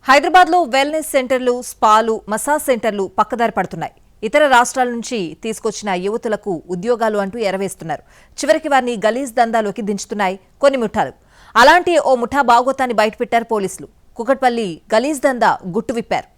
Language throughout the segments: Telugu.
హైదరాబాద్లో వెల్నెస్ సెంటర్లు, స్పాలు, మసాజ్ సెంటర్లు పక్కదారి పడుతున్నాయి. ఇతర రాష్ట్రాల నుంచి తీసుకొచ్చిన యువతులకు ఉద్యోగాలు అంటూ ఎరవేస్తున్నారు. చివరికి వారిని గలీజ్ దందాలోకి దించుతున్నాయి కొన్ని ముఠాలు. అలాంటి ఓ ముఠా బాగోతాన్ని బయటపెట్టారు పోలీసులు. కుకట్పల్లి గలీజ్ దందా గుట్టు విప్పారు.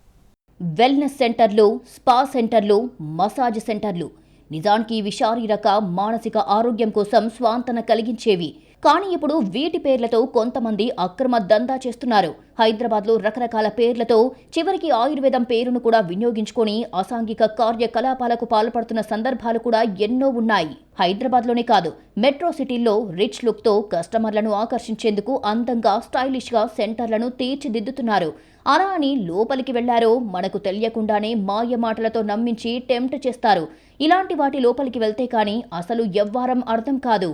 వెల్నెస్ సెంటర్లు, స్పా సెంటర్లు, మసాజ్ సెంటర్లు నిజానికి ఇవి శారీరక, మానసిక ఆరోగ్యం కోసం స్వాంతన కలిగించేవి. కానీ ఇప్పుడు వీటి పేర్లతో కొంతమంది అక్రమ దందా చేస్తున్నారు. హైదరాబాద్లో రకరకాల పేర్లతో చివరికి ఆయుర్వేదం పేరును కూడా వినియోగించుకొని అసాంఘిక కార్యకలాపాలకు పాల్పడుతున్న సందర్భాలు కూడా ఎన్నో ఉన్నాయి. హైదరాబాద్లోనే కాదు, మెట్రో సిటీల్లో రిచ్ లుక్తో కస్టమర్లను ఆకర్షించేందుకు అందంగా, స్టైలిష్గా సెంటర్లను తీర్చిదిద్దుతున్నారు. అలా అని లోపలికి వెళ్లారో మనకు తెలియకుండానే మాయ మాటలతో నమ్మించి టెంప్ట్ చేస్తారు. ఇలాంటి వాటి లోపలికి వెళ్తే కానీ అసలు ఎవ్వారం అర్థం కాదు.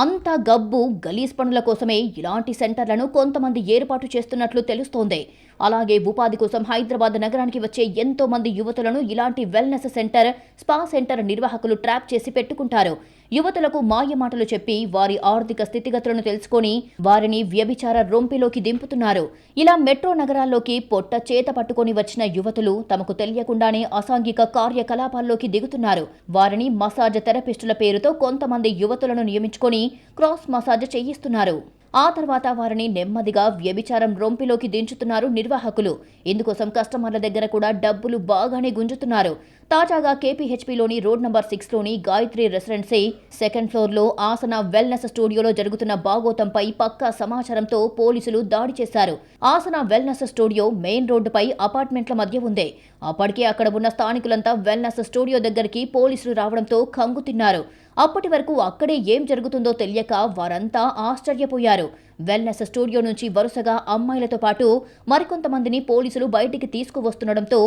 అంతా గబ్బు, గలీజ్ పనుల కోసమే ఇలాంటి సెంటర్లను కొంతమంది ఏర్పాటు చేస్తున్నట్లు తెలుస్తోంది. అలాగే ఉపాధి కోసం హైదరాబాద్ నగరానికి వచ్చే ఎంతో మంది యువతులను ఇలాంటి వెల్నెస్ సెంటర్, స్పా సెంటర్ నిర్వాహకులు ట్రాప్ చేసి పెట్టుకుంటారు. యువతులకు మాయ మాటలు చెప్పి వారి ఆర్థిక స్థితిగతులను తెలుసుకొని వారిని వ్యభిచార రొంపిలోకి దింపుతున్నారు. ఇలా మెట్రో నగరాల్లోకి పొట్ట చేత పట్టుకొని వచ్చిన యువతులు తమకు తెలియకుండానే అసాంఘిక కార్యకలాపాల్లోకి దిగుతున్నారు. వారిని మసాజ్ థెరపిస్టుల పేరుతో కొంతమంది యువతులను నియమించుకొని క్రాస్ మసాజ్ చేయిస్తున్నారు. ఆ తర్వాత వారిని నెమ్మదిగా వ్యభిచారం రొంపిలోకి దించుతున్నారు నిర్వాహకులు. ఇందుకోసం కస్టమర్ల దగ్గర కూడా డబ్బులు బాగానే గుంజుతున్నారు. తాజాగా కేపీహెచ్పీలోని రోడ్ నంబర్ 6లోని గాయత్రి రెసిడెన్సీ సెకండ్ ఫ్లోర్లో ఆసన వెల్నెస్ స్టూడియోలో జరుగుతున్న బాగోతంపై పక్కా సమాచారంతో పోలీసులు దాడి చేశారు. ఆసన వెల్నెస్ స్టూడియో మెయిన్ రోడ్డుపై అపార్ట్మెంట్ల మధ్య ఉంది. అప్పటికే అక్కడ ఉన్న స్థానికులంతా వెల్నెస్ స్టూడియో దగ్గరికి పోలీసులు రావడంతో కంగు తిన్నారు. అప్పటి వరకు అక్కడే ఏం జరుగుతుందో తెలియక వారంతా ఆశ్చర్యపోయారు. వెల్నెస్ స్టూడియో నుంచి వరుసగా అమ్మాయిలతో పాటు మరికొంతమందిని పోలీసులు బయటికి తీసుకువస్తుండడంతో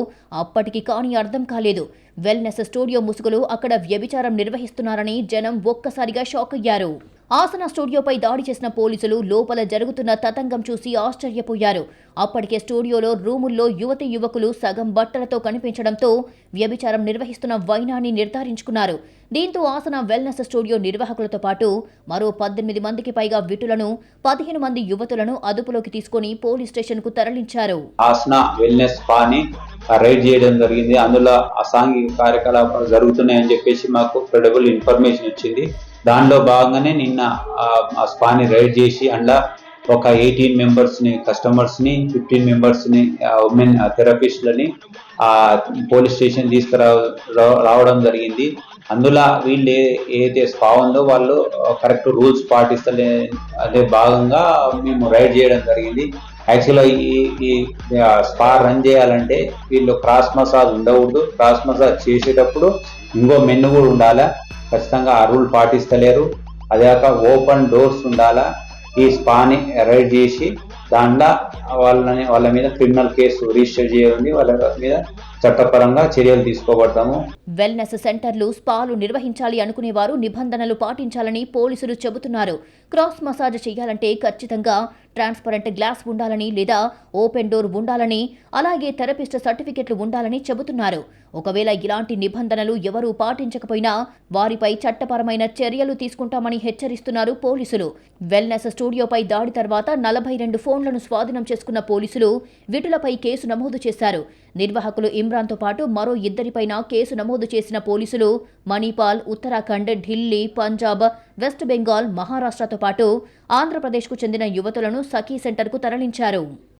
అప్పటికి కానీ అర్థం కాలేదు. వెల్నెస్ స్టూడియో ముసుగులు అక్కడ వ్యభిచారం నిర్వహిస్తున్నారని జనం ఒక్కసారిగా షాక్ అయ్యారు. ఆసన స్టూడియోపై దాడి చేసిన పోలీసులు లోపల జరుగుతున్న తతంగం చూసి ఆశ్చర్యపోయారు. అప్పటికే స్టూడియోలో రూముల్లో యువతీ యువకులు సగం బట్టలతో కనిపించడంతో వ్యభిచారం నిర్వహిస్తున్న వైనాన్ని నిర్ధారించుకున్నారు. దీంతో ఆసన వెల్నెస్ స్టూడియో నిర్వాహకులతో పాటు మరో 18 మందికి పైగా విటులను, 15 మంది యువతులను అదుపులోకి తీసుకుని పోలీస్ స్టేషన్ కు తరలించారు. ఆసన వెల్నెస్ స్పాని రైడ్ చేయడం జరిగింది. అందులో అసాంఘిక కార్యకలాపాలు జరుగుతున్నాయని చెప్పేసి మాకు క్రెడిబుల్ ఇన్ఫర్మేషన్ వచ్చింది. దానిలో భాగంగానే నిన్న ఆ స్పాని రైడ్ చేసి అందులో ఒక 18 మెంబర్స్ని కస్టమర్స్ని, 15 మెంబర్స్ని ఉమెన్ థెరపిస్ట్లని పోలీస్ స్టేషన్ తీసుకురావడం జరిగింది. అందులో వీళ్ళు ఏదైతే స్పా ఉందో వాళ్ళు కరెక్ట్ రూల్స్ పాటిస్తలే అదే భాగంగా మేము రైడ్ చేయడం జరిగింది. యాక్చువల్గా ఈ స్పా రన్ చేయాలంటే వీళ్ళు క్రాస్ మసాజ్ ఉండకూడదు. క్రాస్ మసాజ్ చేసేటప్పుడు ఇంకో మెన్ను కూడా ఉండాలా. ఖచ్చితంగా ఆ రూల్ పాటిస్తలేరు. అదేకాక ఓపెన్ డోర్స్ ఉండాలా. ఈ స్పాని రైడ్ చేసి దాంట్లో వాళ్ళ మీద క్రిమినల్ కేసు రిజిస్టర్ చేయాలి. వాళ్ళ మీద చట్టపరంగా చర్యలు తీసుకోబడతాము. వెల్నెస్ సెంటర్లు, స్పాలు నిర్వహించాలి అనుకునేవారు నిబంధనలు పాటించాలని పోలీసులు చెబుతున్నారు. క్రాస్ మసాజ్ చేయాలంటే ఖచ్చితంగా ట్రాన్స్పరెంట్ గ్లాస్ ఉండాలని లేదా ఓపెన్ డోర్ ఉండాలని, అలాగే థెరపిస్ట్ సర్టిఫికెట్లు ఉండాలని చెబుతున్నారు. ఒకవేళ ఇలాంటి నిబంధనలు ఎవరూ పాటించకపోయినా వారిపై చట్టపరమైన చర్యలు తీసుకుంటామని హెచ్చరిస్తున్నారు పోలీసులు. వెల్నెస్ స్టూడియోపై దాడి తర్వాత 42 ఫోన్లను స్వాధీనం చేసుకున్న పోలీసులు విటులపై కేసు నమోదు చేశారు. నిర్వాహకులు ఇమ్రాన్తో పాటు మరో 2పైన కేసు నమోదు చేసిన పోలీసులు మణిపాల్, ఉత్తరాఖండ్, ఢిల్లీ, పంజాబ్, వెస్ట్ బెంగాల్, మహారాష్ట్రతో పాటు ఆంధ్రప్రదేశ్కు చెందిన యువతులను సఖీ సెంటర్కు తరలించారు.